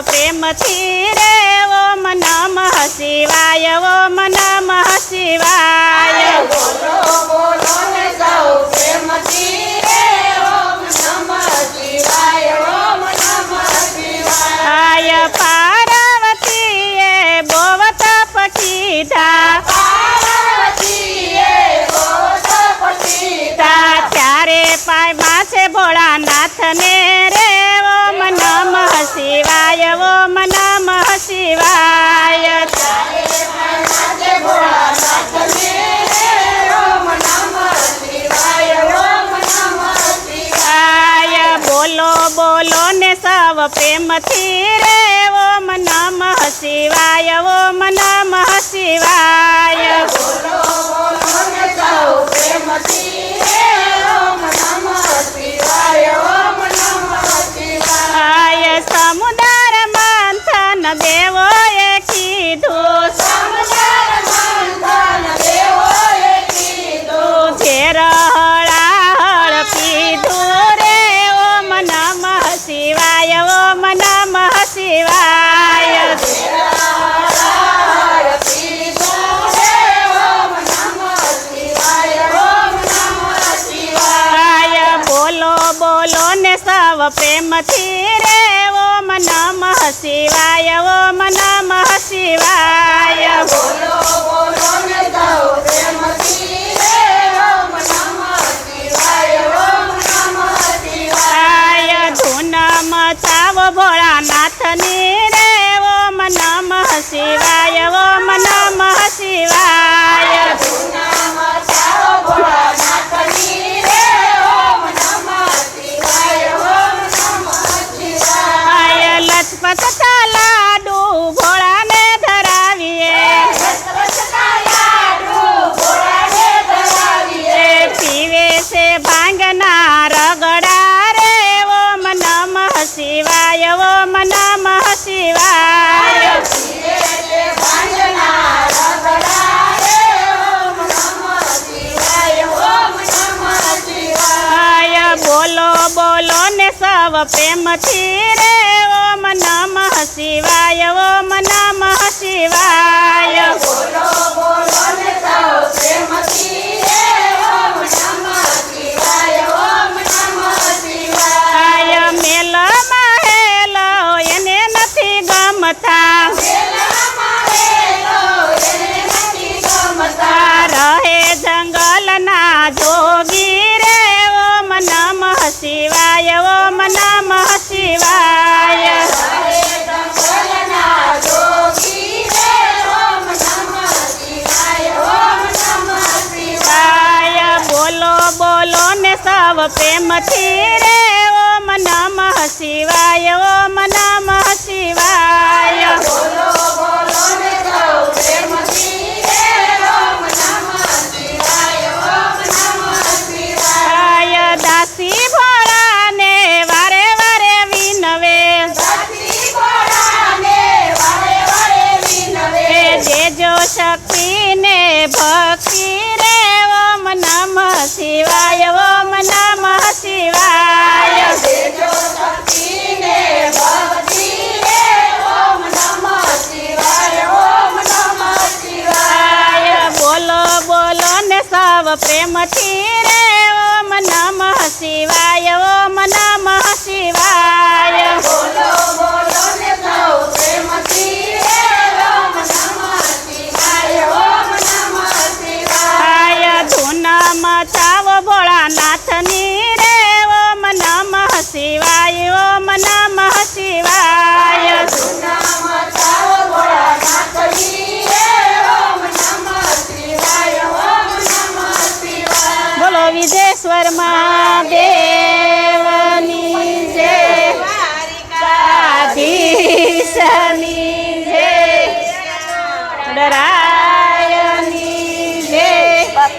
પ્રેમથી રે ઓમ નમઃ શિવાય ઓમ નમઃ શિવાય બોલો બોલો ને સૌ પ્રેમથી રે ઓમ નમઃ શિવાય ઓમ નમઃ શિવાય પાર્વતીએ બોવ તપ કીધા ત્યારે પામ્યા છે ભોળાનાથને રે ઓમ નમઃ શિવાય ઓમ નમઃ શિવાય બોલો બોલો ને સૌ પ્રેમથી રે ઓમ નમઃ શિવાય ઓમ નમઃ શિવાય બોલો બોલો ને સૌ પ્રેમથી રે ઓમ નમઃ શિવાય ઓમ નમઃ શિવાય સમુદ્ર મંથન દેવોએ કીધું ઝેર હળાહળ પીધું રે ઓમ નમઃ શિવાય ઓમ નમઃ શિવાય બોલો બોલો ને સૌ પ્રેમથી રે ઓમ નમઃ શિવાય ઓમ નમઃ શિવાય બોલો બોલો ને સૌ પ્રેમથી રે ઓમ નમઃ શિવાય ઓમ નમઃ શિવાય ધૂન મચાવો ભોળાનાથની રે ઓમ નમઃ શિવાય ઓમ નમઃ શિવાય લચપત લાડુ ભોળાને ધરાવીએ પીવે છે ભાંગના રગડા રે ઓમ નમઃ શિવાય ઓમ નમઃ શિવાય બોલો બોલો ને સૌ પ્રેમથી રે ઓમ નમઃ શિવાય ઓમ નમઃ શિવાય બોલો બોલો ને સૌ પ્રેમથી રે ઓમ નમઃ શિવાય ઓમ નમઃ શિવાય મેલમાં હેલો એને નથી ગમતા રહે જંગલના જોગી રે ઓમ નમઃ શિવાય ઓમ નમઃ શિવાય બોલો બોલો ને સૌ પ્રેમથી રે ઓમ નમઃ શિવાય ઓમ નમઃ શિવાય બોલો બોલો ને સૌ પ્રેમથી રે ઓમ નમઃ શિવાય ઓમ નમઃ શિવાય દાસી ભોળાને વારે વારે વિનવે દેજો શક્તિને ભક્તિ રે ઓમ નમઃ શિવાય ઓમ નમઃ શિવાય દેજો શક્તિને ભક્તિ રે ઓમ નમઃ શિવાય ઓમ નમઃ શિવાય બોલો બોલો ને સૌ પ્રેમથી રે ઓમ નમઃ